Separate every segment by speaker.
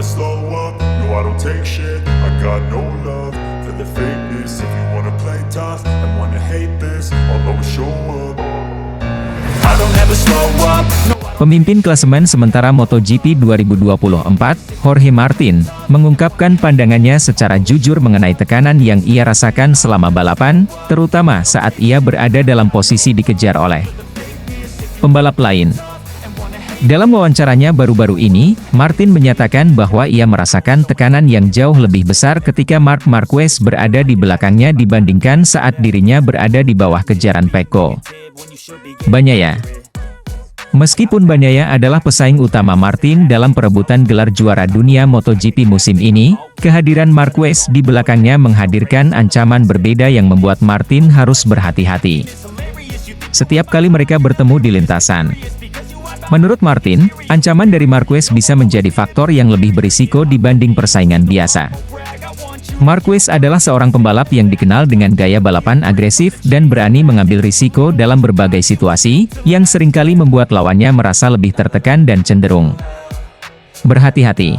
Speaker 1: slow up, no I don't take shit. I got no love for the fakeness. If you wanna play tough and wanna hate this, I'll always show up. I don't ever slow up, no.
Speaker 2: Pemimpin klasemen sementara MotoGP 2024, Jorge Martin, mengungkapkan pandangannya secara jujur mengenai tekanan yang ia rasakan selama balapan, terutama saat ia berada dalam posisi dikejar oleh pembalap lain. Dalam wawancaranya baru-baru ini, Martin menyatakan bahwa ia merasakan tekanan yang jauh lebih besar ketika Marc Marquez berada di belakangnya dibandingkan saat dirinya berada di bawah kejaran Pecco Bagnaia. Meskipun Bagnaia adalah pesaing utama Martin dalam perebutan gelar juara dunia MotoGP musim ini, kehadiran Marquez di belakangnya menghadirkan ancaman berbeda yang membuat Martin harus berhati-hati setiap kali mereka bertemu di lintasan. Menurut Martin, ancaman dari Marquez bisa menjadi faktor yang lebih berisiko dibanding persaingan biasa. Marquez adalah seorang pembalap yang dikenal dengan gaya balapan agresif dan berani mengambil risiko dalam berbagai situasi, yang seringkali membuat lawannya merasa lebih tertekan dan cenderung berhati-hati.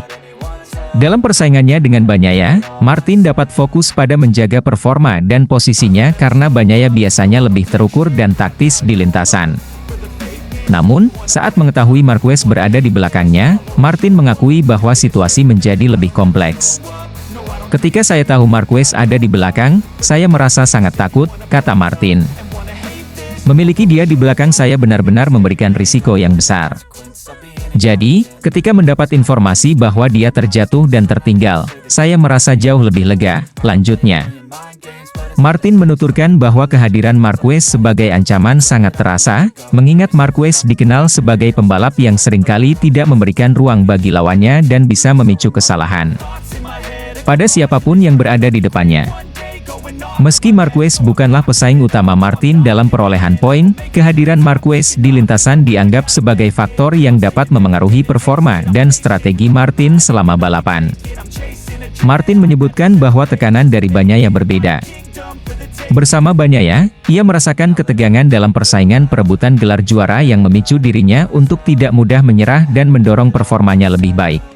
Speaker 2: Dalam persaingannya dengan Bagnaia, Martin dapat fokus pada menjaga performa dan posisinya karena Bagnaia biasanya lebih terukur dan taktis di lintasan. Namun, saat mengetahui Marquez berada di belakangnya, Martin mengakui bahwa situasi menjadi lebih kompleks. Ketika saya tahu Marquez ada di belakang, saya merasa sangat takut, kata Martin. Memiliki dia di belakang saya benar-benar memberikan risiko yang besar. Jadi, ketika mendapat informasi bahwa dia terjatuh dan tertinggal, saya merasa jauh lebih lega, lanjutnya. Martin menuturkan bahwa kehadiran Marquez sebagai ancaman sangat terasa, mengingat Marquez dikenal sebagai pembalap yang seringkali tidak memberikan ruang bagi lawannya dan bisa memicu kesalahan pada siapapun yang berada di depannya. Meski Marquez bukanlah pesaing utama Martin dalam perolehan poin, kehadiran Marquez di lintasan dianggap sebagai faktor yang dapat memengaruhi performa dan strategi Martin selama balapan. Martin menyebutkan bahwa tekanan dari Bagnaia berbeda. Bersama Bagnaia, ia merasakan ketegangan dalam persaingan perebutan gelar juara yang memicu dirinya untuk tidak mudah menyerah dan mendorong performanya lebih baik.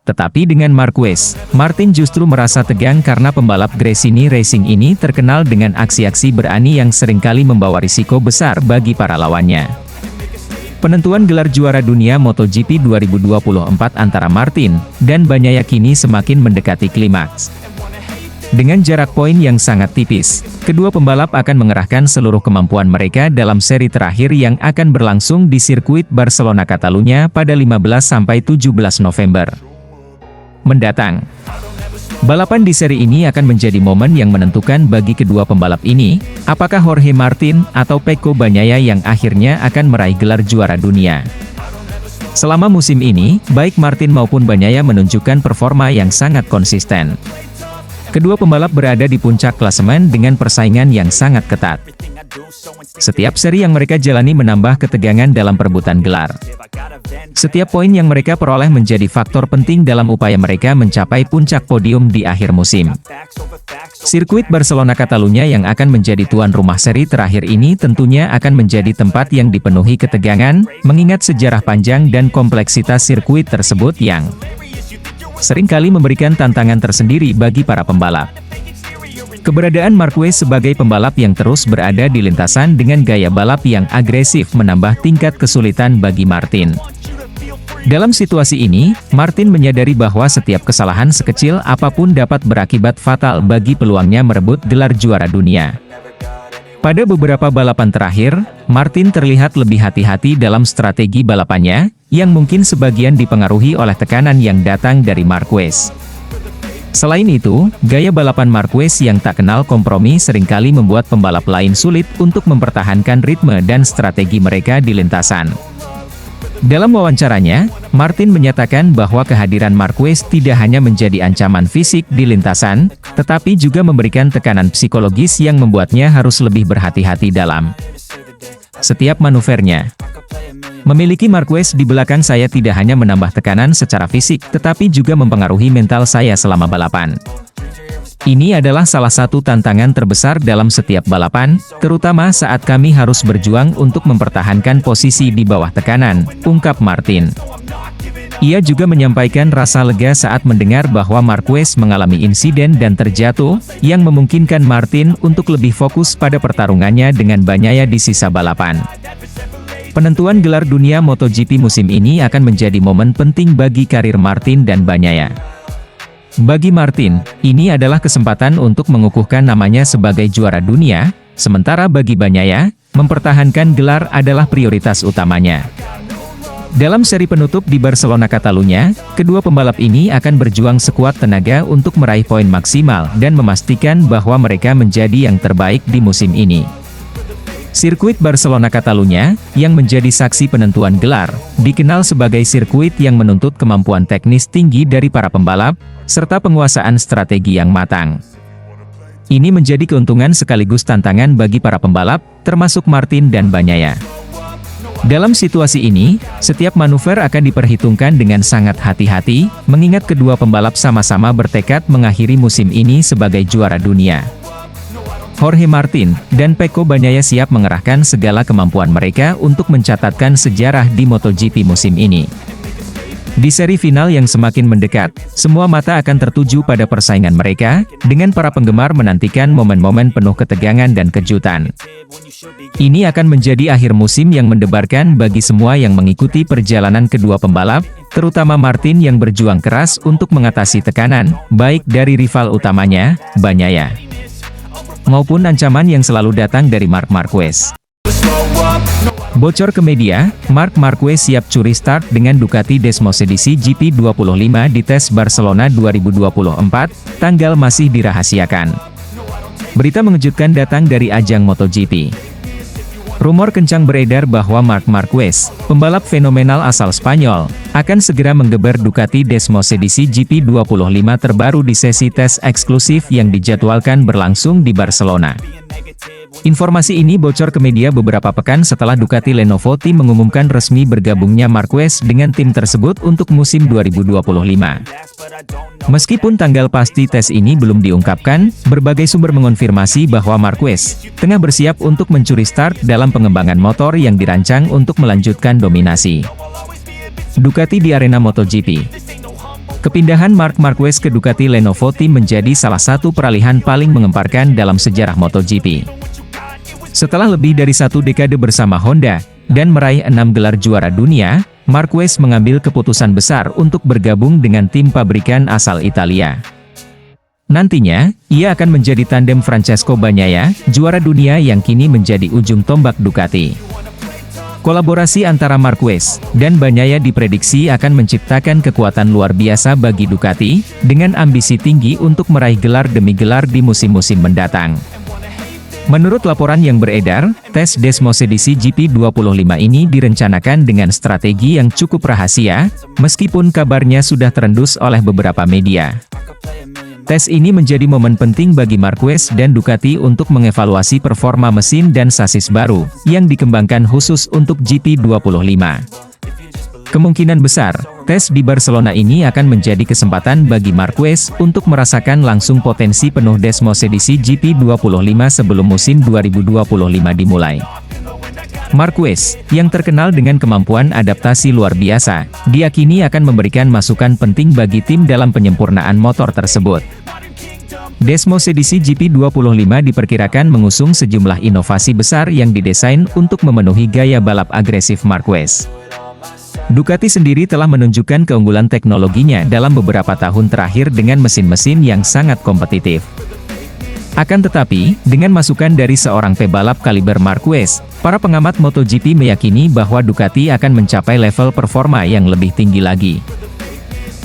Speaker 2: Tetapi dengan Marquez, Martin justru merasa tegang karena pembalap Gresini Racing ini terkenal dengan aksi-aksi berani yang seringkali membawa risiko besar bagi para lawannya. Penentuan gelar juara dunia MotoGP 2024 antara Martin dan Bagnaia kini semakin mendekati klimaks. Dengan jarak poin yang sangat tipis, kedua pembalap akan mengerahkan seluruh kemampuan mereka dalam seri terakhir yang akan berlangsung di sirkuit Barcelona Catalunya pada 15–17 November mendatang. Balapan di seri ini akan menjadi momen yang menentukan bagi kedua pembalap ini, apakah Jorge Martin atau Pecco Bagnaia yang akhirnya akan meraih gelar juara dunia. Selama musim ini, baik Martin maupun Bagnaia menunjukkan performa yang sangat konsisten. Kedua pembalap berada di puncak klasemen dengan persaingan yang sangat ketat. Setiap seri yang mereka jalani menambah ketegangan dalam perebutan gelar. Setiap poin yang mereka peroleh menjadi faktor penting dalam upaya mereka mencapai puncak podium di akhir musim. Sirkuit Barcelona Catalunya yang akan menjadi tuan rumah seri terakhir ini tentunya akan menjadi tempat yang dipenuhi ketegangan, mengingat sejarah panjang dan kompleksitas sirkuit tersebut yang seringkali memberikan tantangan tersendiri bagi para pembalap. Keberadaan Marquez sebagai pembalap yang terus berada di lintasan dengan gaya balap yang agresif menambah tingkat kesulitan bagi Martin. Dalam situasi ini, Martin menyadari bahwa setiap kesalahan sekecil apapun dapat berakibat fatal bagi peluangnya merebut gelar juara dunia. Pada beberapa balapan terakhir, Martin terlihat lebih hati-hati dalam strategi balapannya, yang mungkin sebagian dipengaruhi oleh tekanan yang datang dari Marquez. Selain itu, gaya balapan Marquez yang tak kenal kompromi seringkali membuat pembalap lain sulit untuk mempertahankan ritme dan strategi mereka di lintasan. Dalam wawancaranya, Martin menyatakan bahwa kehadiran Marquez tidak hanya menjadi ancaman fisik di lintasan, tetapi juga memberikan tekanan psikologis yang membuatnya harus lebih berhati-hati dalam setiap manuvernya. Memiliki Marquez di belakang saya tidak hanya menambah tekanan secara fisik, tetapi juga mempengaruhi mental saya selama balapan. Ini adalah salah satu tantangan terbesar dalam setiap balapan, terutama saat kami harus berjuang untuk mempertahankan posisi di bawah tekanan, ungkap Martin. Ia juga menyampaikan rasa lega saat mendengar bahwa Marquez mengalami insiden dan terjatuh, yang memungkinkan Martin untuk lebih fokus pada pertarungannya dengan Bagnaia di sisa balapan. Penentuan gelar dunia MotoGP musim ini akan menjadi momen penting bagi karir Martin dan Bagnaia. Bagi Martin, ini adalah kesempatan untuk mengukuhkan namanya sebagai juara dunia, sementara bagi Bagnaia, mempertahankan gelar adalah prioritas utamanya. Dalam seri penutup di Barcelona Catalunya, kedua pembalap ini akan berjuang sekuat tenaga untuk meraih poin maksimal dan memastikan bahwa mereka menjadi yang terbaik di musim ini. Sirkuit Barcelona Catalunya, yang menjadi saksi penentuan gelar, dikenal sebagai sirkuit yang menuntut kemampuan teknis tinggi dari para pembalap, serta penguasaan strategi yang matang. Ini menjadi keuntungan sekaligus tantangan bagi para pembalap, termasuk Martin dan Bagnaia. Dalam situasi ini, setiap manuver akan diperhitungkan dengan sangat hati-hati, mengingat kedua pembalap sama-sama bertekad mengakhiri musim ini sebagai juara dunia. Jorge Martin dan Pecco Bagnaia siap mengerahkan segala kemampuan mereka untuk mencatatkan sejarah di MotoGP musim ini. Di seri final yang semakin mendekat, semua mata akan tertuju pada persaingan mereka, dengan para penggemar menantikan momen-momen penuh ketegangan dan kejutan. Ini akan menjadi akhir musim yang mendebarkan bagi semua yang mengikuti perjalanan kedua pembalap, terutama Martin yang berjuang keras untuk mengatasi tekanan, baik dari rival utamanya, Bagnaia, maupun ancaman yang selalu datang dari Marc Marquez. Bocor ke media, Marc Marquez siap curi start dengan Ducati Desmosedici GP25 di tes Barcelona 2024, tanggal masih dirahasiakan. Berita mengejutkan datang dari ajang MotoGP. Rumor kencang beredar bahwa Marc Marquez, pembalap fenomenal asal Spanyol, akan segera menggeber Ducati Desmosedici GP25 terbaru di sesi tes eksklusif yang dijadwalkan berlangsung di Barcelona. Informasi ini bocor ke media beberapa pekan setelah Ducati Lenovo Team mengumumkan resmi bergabungnya Marquez dengan tim tersebut untuk musim 2025. Meskipun tanggal pasti tes ini belum diungkapkan, berbagai sumber mengonfirmasi bahwa Marquez tengah bersiap untuk mencuri start dalam pengembangan motor yang dirancang untuk melanjutkan dominasi Ducati di arena MotoGP. Kepindahan Marc Marquez ke Ducati Lenovo Team menjadi salah satu peralihan paling mengemparkan dalam sejarah MotoGP. Setelah lebih dari satu dekade bersama Honda, dan meraih 6 gelar juara dunia, Marquez mengambil keputusan besar untuk bergabung dengan tim pabrikan asal Italia. Nantinya, ia akan menjadi tandem Francesco Bagnaia, juara dunia yang kini menjadi ujung tombak Ducati. Kolaborasi antara Marquez dan Bagnaia diprediksi akan menciptakan kekuatan luar biasa bagi Ducati, dengan ambisi tinggi untuk meraih gelar demi gelar di musim-musim mendatang. Menurut laporan yang beredar, tes Desmosedici GP25 ini direncanakan dengan strategi yang cukup rahasia, meskipun kabarnya sudah terendus oleh beberapa media. Tes ini menjadi momen penting bagi Marquez dan Ducati untuk mengevaluasi performa mesin dan sasis baru, yang dikembangkan khusus untuk GP25. Kemungkinan besar, tes di Barcelona ini akan menjadi kesempatan bagi Marquez untuk merasakan langsung potensi penuh Desmosedici GP25 sebelum musim 2025 dimulai. Marquez, yang terkenal dengan kemampuan adaptasi luar biasa, diyakini akan memberikan masukan penting bagi tim dalam penyempurnaan motor tersebut. Desmosedici GP25 diperkirakan mengusung sejumlah inovasi besar yang didesain untuk memenuhi gaya balap agresif Marquez. Ducati sendiri telah menunjukkan keunggulan teknologinya dalam beberapa tahun terakhir dengan mesin-mesin yang sangat kompetitif. Akan tetapi, dengan masukan dari seorang pebalap kaliber Marquez, para pengamat MotoGP meyakini bahwa Ducati akan mencapai level performa yang lebih tinggi lagi.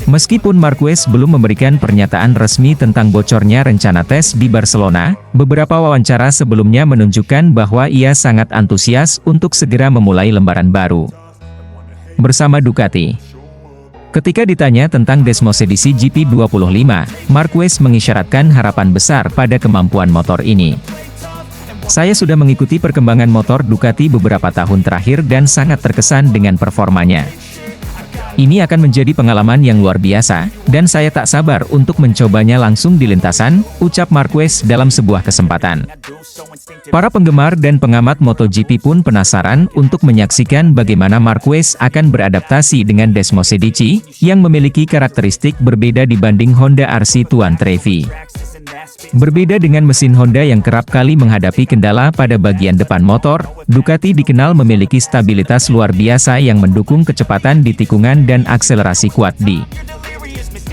Speaker 2: Meskipun Marquez belum memberikan pernyataan resmi tentang bocornya rencana tes di Barcelona, beberapa wawancara sebelumnya menunjukkan bahwa ia sangat antusias untuk segera memulai lembaran baru bersama Ducati. Ketika ditanya tentang Desmosedici GP25, Marquez mengisyaratkan harapan besar pada kemampuan motor ini. Saya sudah mengikuti perkembangan motor Ducati beberapa tahun terakhir dan sangat terkesan dengan performanya. Ini akan menjadi pengalaman yang luar biasa, dan saya tak sabar untuk mencobanya langsung di lintasan, ucap Marquez dalam sebuah kesempatan. Para penggemar dan pengamat MotoGP pun penasaran untuk menyaksikan bagaimana Marquez akan beradaptasi dengan Desmosedici, yang memiliki karakteristik berbeda dibanding Honda RC Tuan Trevi. Berbeda dengan mesin Honda yang kerap kali menghadapi kendala pada bagian depan motor, Ducati dikenal memiliki stabilitas luar biasa yang mendukung kecepatan di tikungan dan akselerasi kuat di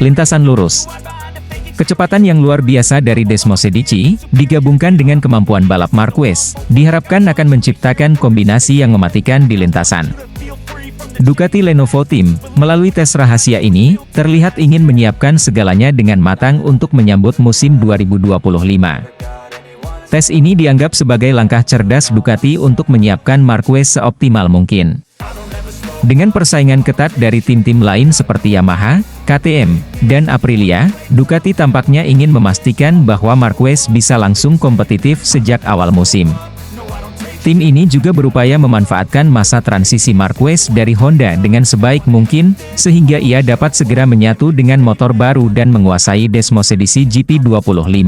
Speaker 2: lintasan lurus. Kecepatan yang luar biasa dari Desmosedici, digabungkan dengan kemampuan balap Marquez, diharapkan akan menciptakan kombinasi yang mematikan di lintasan. Ducati Lenovo Team, melalui tes rahasia ini, terlihat ingin menyiapkan segalanya dengan matang untuk menyambut musim 2025. Tes ini dianggap sebagai langkah cerdas Ducati untuk menyiapkan Marquez seoptimal mungkin. Dengan persaingan ketat dari tim-tim lain seperti Yamaha, KTM, dan Aprilia, Ducati tampaknya ingin memastikan bahwa Marquez bisa langsung kompetitif sejak awal musim. Tim ini juga berupaya memanfaatkan masa transisi Marquez dari Honda dengan sebaik mungkin, sehingga ia dapat segera menyatu dengan motor baru dan menguasai Desmosedici GP25.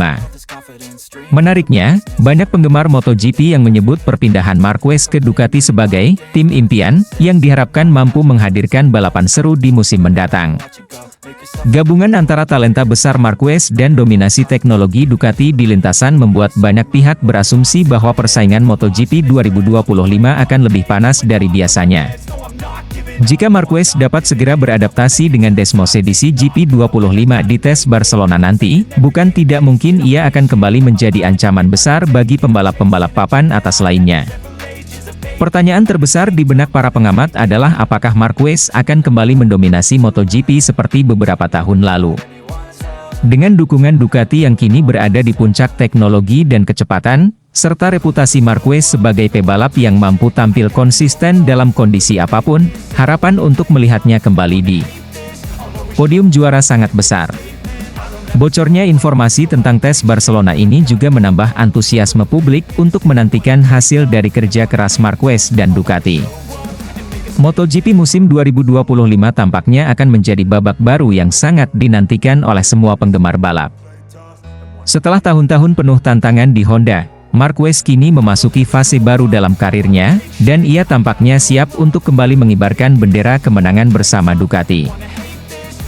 Speaker 2: Menariknya, banyak penggemar MotoGP yang menyebut perpindahan Marquez ke Ducati sebagai tim impian, yang diharapkan mampu menghadirkan balapan seru di musim mendatang. Gabungan antara talenta besar Marquez dan dominasi teknologi Ducati di lintasan membuat banyak pihak berasumsi bahwa persaingan MotoGP 2025 akan lebih panas dari biasanya. Jika Marquez dapat segera beradaptasi dengan Desmosedici GP25 di tes Barcelona nanti, bukan tidak mungkin ia akan kembali menjadi ancaman besar bagi pembalap-pembalap papan atas lainnya. Pertanyaan terbesar di benak para pengamat adalah apakah Marquez akan kembali mendominasi MotoGP seperti beberapa tahun lalu. Dengan dukungan Ducati yang kini berada di puncak teknologi dan kecepatan, serta reputasi Marquez sebagai pebalap yang mampu tampil konsisten dalam kondisi apapun, harapan untuk melihatnya kembali di podium juara sangat besar. Bocornya informasi tentang tes Barcelona ini juga menambah antusiasme publik untuk menantikan hasil dari kerja keras Marquez dan Ducati. MotoGP musim 2025 tampaknya akan menjadi babak baru yang sangat dinantikan oleh semua penggemar balap. Setelah tahun-tahun penuh tantangan di Honda, Marquez kini memasuki fase baru dalam karirnya, dan ia tampaknya siap untuk kembali mengibarkan bendera kemenangan bersama Ducati.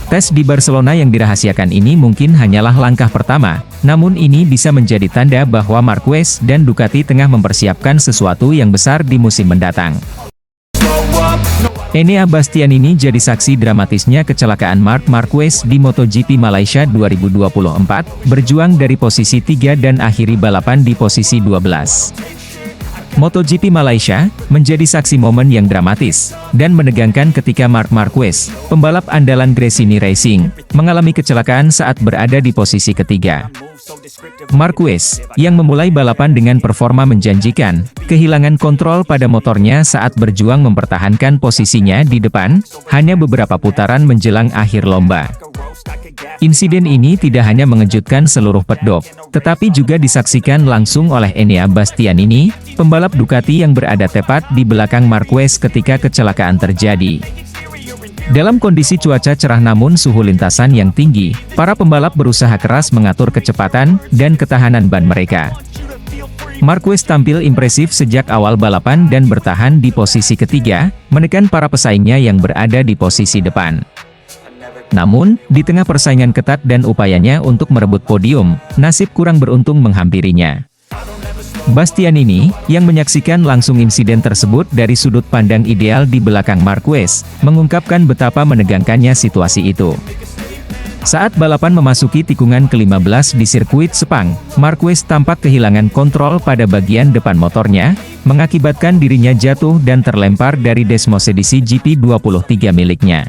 Speaker 2: Tes di Barcelona yang dirahasiakan ini mungkin hanyalah langkah pertama, namun ini bisa menjadi tanda bahwa Marquez dan Ducati tengah mempersiapkan sesuatu yang besar di musim mendatang. Enea Bastianini jadi saksi dramatisnya kecelakaan Marc Marquez di MotoGP Malaysia 2024, berjuang dari posisi 3 dan akhiri balapan di posisi 12. MotoGP Malaysia menjadi saksi momen yang dramatis dan menegangkan ketika Marc Marquez, pembalap andalan Gresini Racing, mengalami kecelakaan saat berada di posisi ketiga. Marquez, yang memulai balapan dengan performa menjanjikan, kehilangan kontrol pada motornya saat berjuang mempertahankan posisinya di depan, hanya beberapa putaran menjelang akhir lomba. Insiden ini tidak hanya mengejutkan seluruh pedok, tetapi juga disaksikan langsung oleh Enea Bastianini, pembalap Ducati yang berada tepat di belakang Marquez ketika kecelakaan terjadi. Dalam kondisi cuaca cerah namun suhu lintasan yang tinggi, para pembalap berusaha keras mengatur kecepatan dan ketahanan ban mereka. Marquez tampil impresif sejak awal balapan dan bertahan di posisi ketiga, menekan para pesaingnya yang berada di posisi depan. Namun, di tengah persaingan ketat dan upayanya untuk merebut podium, nasib kurang beruntung menghampirinya. Bastianini, yang menyaksikan langsung insiden tersebut dari sudut pandang ideal di belakang Marquez, mengungkapkan betapa menegangkannya situasi itu. Saat balapan memasuki tikungan ke-15 di sirkuit Sepang, Marquez tampak kehilangan kontrol pada bagian depan motornya, mengakibatkan dirinya jatuh dan terlempar dari Desmosedici GP23 miliknya.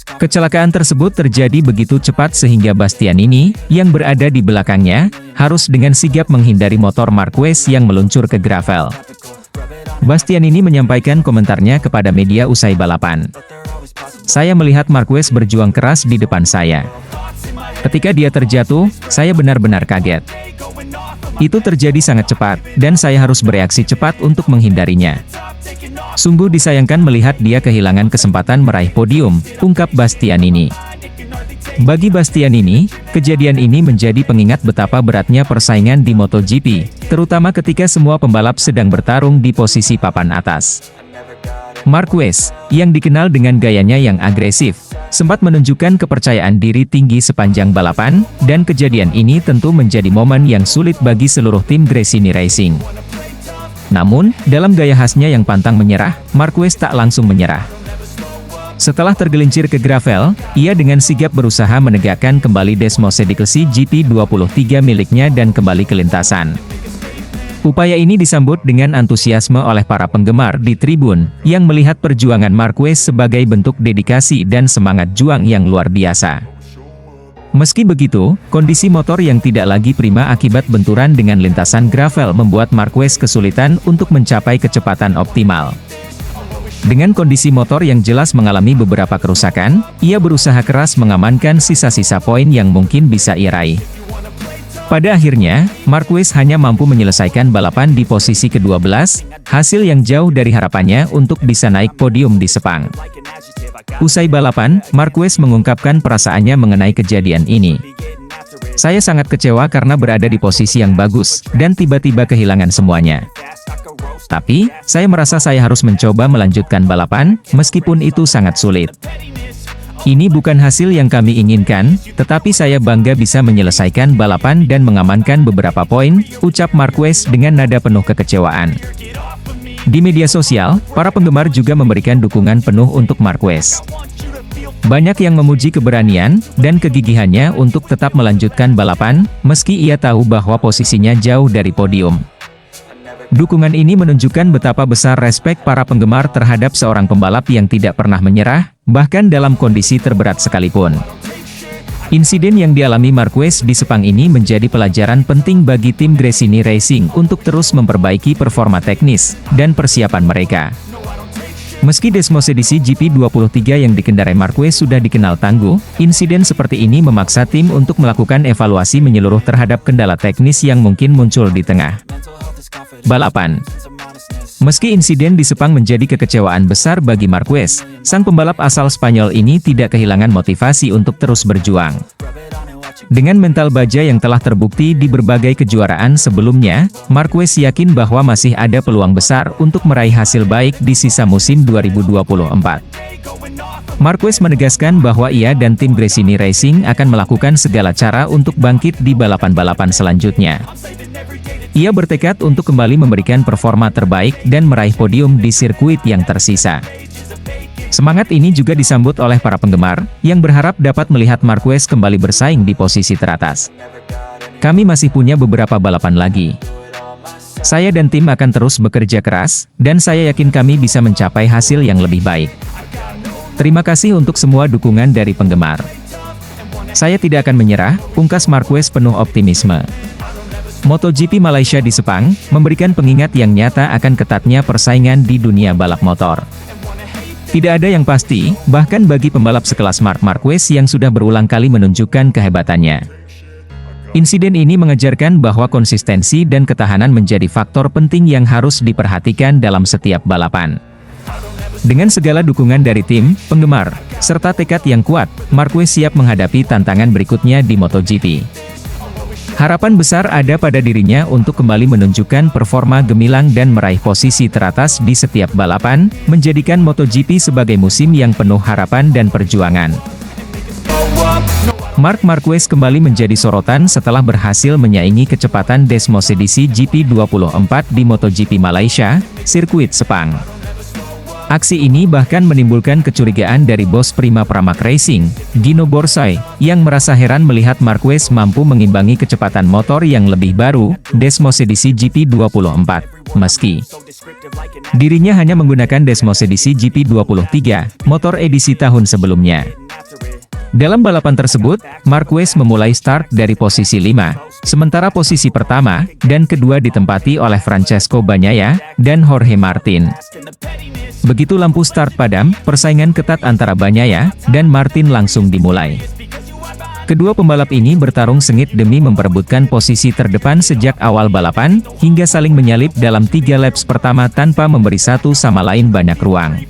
Speaker 2: Kecelakaan tersebut terjadi begitu cepat sehingga Bastianini, yang berada di belakangnya, harus dengan sigap menghindari motor Marquez yang meluncur ke gravel. Bastianini menyampaikan komentarnya kepada media usai balapan. "Saya melihat Marquez berjuang keras di depan saya. Ketika dia terjatuh, saya benar-benar kaget. Itu terjadi sangat cepat, dan saya harus bereaksi cepat untuk menghindarinya. Sungguh disayangkan melihat dia kehilangan kesempatan meraih podium, ungkap Bastianini. Bagi Bastianini, kejadian ini menjadi pengingat betapa beratnya persaingan di MotoGP, terutama ketika semua pembalap sedang bertarung di posisi papan atas. Marquez, yang dikenal dengan gayanya yang agresif, sempat menunjukkan kepercayaan diri tinggi sepanjang balapan, dan kejadian ini tentu menjadi momen yang sulit bagi seluruh tim Gresini Racing. Namun, dalam gaya khasnya yang pantang menyerah, Marquez tak langsung menyerah. Setelah tergelincir ke gravel, ia dengan sigap berusaha menegakkan kembali Desmosedici GP23 miliknya dan kembali ke lintasan. Upaya ini disambut dengan antusiasme oleh para penggemar di tribun, yang melihat perjuangan Marquez sebagai bentuk dedikasi dan semangat juang yang luar biasa. Meski begitu, kondisi motor yang tidak lagi prima akibat benturan dengan lintasan gravel membuat Marquez kesulitan untuk mencapai kecepatan optimal. Dengan kondisi motor yang jelas mengalami beberapa kerusakan, ia berusaha keras mengamankan sisa-sisa poin yang mungkin bisa ia raih. Pada akhirnya, Marquez hanya mampu menyelesaikan balapan di posisi ke-12, hasil yang jauh dari harapannya untuk bisa naik podium di Sepang. Usai balapan, Marquez mengungkapkan perasaannya mengenai kejadian ini. Saya sangat kecewa karena berada di posisi yang bagus, dan tiba-tiba kehilangan semuanya. Tapi, saya merasa saya harus mencoba melanjutkan balapan, meskipun itu sangat sulit. Ini bukan hasil yang kami inginkan, tetapi saya bangga bisa menyelesaikan balapan dan mengamankan beberapa poin, ucap Marquez dengan nada penuh kekecewaan. Di media sosial, para penggemar juga memberikan dukungan penuh untuk Marquez. Banyak yang memuji keberanian dan kegigihannya untuk tetap melanjutkan balapan, meski ia tahu bahwa posisinya jauh dari podium. Dukungan ini menunjukkan betapa besar respek para penggemar terhadap seorang pembalap yang tidak pernah menyerah, bahkan dalam kondisi terberat sekalipun. Insiden yang dialami Marquez di Sepang ini menjadi pelajaran penting bagi tim Gresini Racing untuk terus memperbaiki performa teknis dan persiapan mereka. Meski Desmosedici GP23 yang dikendarai Marquez sudah dikenal tangguh, insiden seperti ini memaksa tim untuk melakukan evaluasi menyeluruh terhadap kendala teknis yang mungkin muncul di tengah balapan. Meski insiden di Sepang menjadi kekecewaan besar bagi Marquez, sang pembalap asal Spanyol ini tidak kehilangan motivasi untuk terus berjuang. Dengan mental baja yang telah terbukti di berbagai kejuaraan sebelumnya, Marquez yakin bahwa masih ada peluang besar untuk meraih hasil baik di sisa musim 2024. Marquez menegaskan bahwa ia dan tim Gresini Racing akan melakukan segala cara untuk bangkit di balapan-balapan selanjutnya. Ia bertekad untuk kembali memberikan performa terbaik dan meraih podium di sirkuit yang tersisa. Semangat ini juga disambut oleh para penggemar, yang berharap dapat melihat Marquez kembali bersaing di posisi teratas. Kami masih punya beberapa balapan lagi. Saya dan tim akan terus bekerja keras, dan saya yakin kami bisa mencapai hasil yang lebih baik. Terima kasih untuk semua dukungan dari penggemar. Saya tidak akan menyerah, pungkas Marquez penuh optimisme. MotoGP Malaysia di Sepang, memberikan pengingat yang nyata akan ketatnya persaingan di dunia balap motor. Tidak ada yang pasti, bahkan bagi pembalap sekelas Marc Marquez yang sudah berulang kali menunjukkan kehebatannya. Insiden ini mengajarkan bahwa konsistensi dan ketahanan menjadi faktor penting yang harus diperhatikan dalam setiap balapan. Dengan segala dukungan dari tim, penggemar, serta tekad yang kuat, Marquez siap menghadapi tantangan berikutnya di MotoGP. Harapan besar ada pada dirinya untuk kembali menunjukkan performa gemilang dan meraih posisi teratas di setiap balapan, menjadikan MotoGP sebagai musim yang penuh harapan dan perjuangan. Marc Marquez kembali menjadi sorotan setelah berhasil menyaingi kecepatan Desmosedici GP24 di MotoGP Malaysia, sirkuit Sepang. Aksi ini bahkan menimbulkan kecurigaan dari bos Prima Pramac Racing, Gino Borsoy, yang merasa heran melihat Marquez mampu mengimbangi kecepatan motor yang lebih baru, Desmosedici GP24, meski dirinya hanya menggunakan Desmosedici GP23, motor edisi tahun sebelumnya. Dalam balapan tersebut, Marquez memulai start dari posisi 5, sementara posisi pertama dan kedua ditempati oleh Francesco Bagnaia dan Jorge Martin. Begitu lampu start padam, persaingan ketat antara Bagnaia dan Martin langsung dimulai. Kedua pembalap ini bertarung sengit demi memperebutkan posisi terdepan sejak awal balapan, hingga saling menyalip dalam 3 laps pertama tanpa memberi satu sama lain banyak ruang.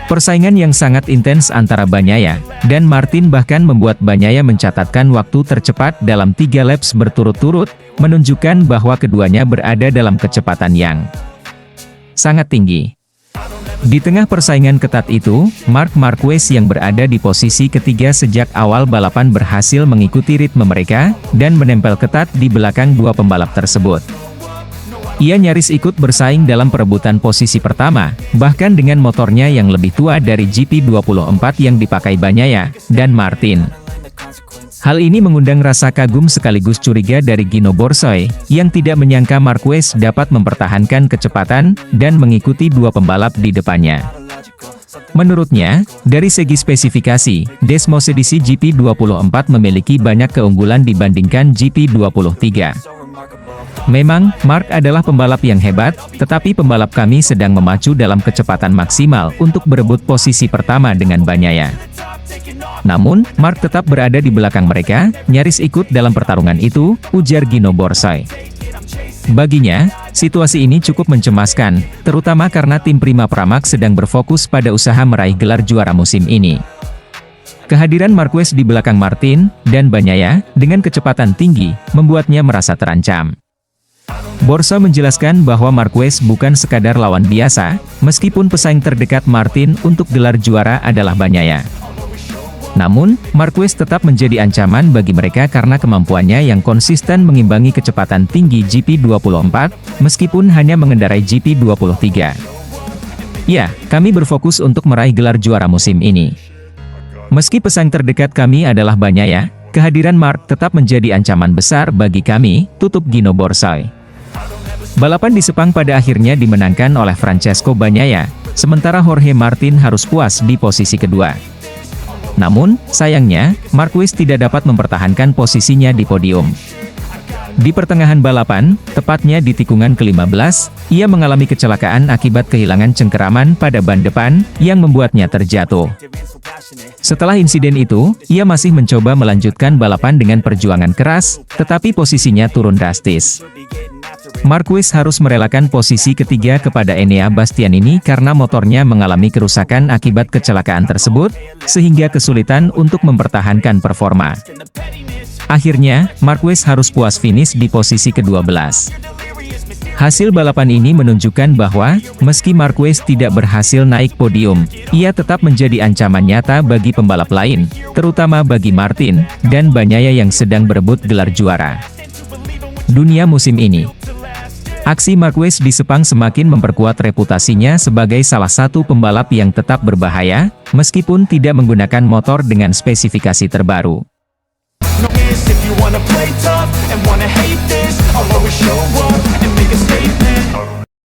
Speaker 2: Persaingan yang sangat intens antara Bagnaia dan Martin bahkan membuat Bagnaia mencatatkan waktu tercepat dalam 3 laps berturut-turut, menunjukkan bahwa keduanya berada dalam kecepatan yang sangat tinggi. Di tengah persaingan ketat itu, Marc Marquez yang berada di posisi ketiga sejak awal balapan berhasil mengikuti ritme mereka, dan menempel ketat di belakang dua pembalap tersebut. Ia nyaris ikut bersaing dalam perebutan posisi pertama, bahkan dengan motornya yang lebih tua dari GP24 yang dipakai Bagnaia dan Martin. Hal ini mengundang rasa kagum sekaligus curiga dari Gino Borsoi, yang tidak menyangka Marquez dapat mempertahankan kecepatan dan mengikuti dua pembalap di depannya. Menurutnya, dari segi spesifikasi, Desmos edisi GP24 memiliki banyak keunggulan dibandingkan GP23. Memang, Marc adalah pembalap yang hebat, tetapi pembalap kami sedang memacu dalam kecepatan maksimal untuk berebut posisi pertama dengan Bagnaia. Namun, Marc tetap berada di belakang mereka, nyaris ikut dalam pertarungan itu, ujar Gino Borsoi. Baginya, situasi ini cukup mencemaskan, terutama karena tim Prima Pramac sedang berfokus pada usaha meraih gelar juara musim ini. Kehadiran Marquez di belakang Martin dan Bagnaia dengan kecepatan tinggi membuatnya merasa terancam. Borsoi menjelaskan bahwa Marquez bukan sekadar lawan biasa, meskipun pesaing terdekat Martin untuk gelar juara adalah Bagnaia. Namun, Marquez tetap menjadi ancaman bagi mereka karena kemampuannya yang konsisten mengimbangi kecepatan tinggi GP24, meskipun hanya mengendarai GP23. Ya, kami berfokus untuk meraih gelar juara musim ini. Meski pesaing terdekat kami adalah Bagnaia, kehadiran Marc tetap menjadi ancaman besar bagi kami, tutup Gino Borsoi. Balapan di Sepang pada akhirnya dimenangkan oleh Francesco Bagnaia, sementara Jorge Martin harus puas di posisi kedua. Namun, sayangnya, Marquez tidak dapat mempertahankan posisinya di podium. Di pertengahan balapan, tepatnya di tikungan ke-15, ia mengalami kecelakaan akibat kehilangan cengkeraman pada ban depan, yang membuatnya terjatuh. Setelah insiden itu, ia masih mencoba melanjutkan balapan dengan perjuangan keras, tetapi posisinya turun drastis. Marquez harus merelakan posisi ketiga kepada Enea Bastianini karena motornya mengalami kerusakan akibat kecelakaan tersebut, sehingga kesulitan untuk mempertahankan performa. Akhirnya, Marquez harus puas finish di posisi ke-12. Hasil balapan ini menunjukkan bahwa, meski Marquez tidak berhasil naik podium, ia tetap menjadi ancaman nyata bagi pembalap lain, terutama bagi Martin dan Bagnaia yang sedang berebut gelar juara dunia musim ini. Aksi Marquez di Sepang semakin memperkuat reputasinya sebagai salah satu pembalap yang tetap berbahaya, meskipun tidak menggunakan motor dengan spesifikasi terbaru.
Speaker 1: If you wanna play tough and wanna hate this, I'll always show up and make a statement.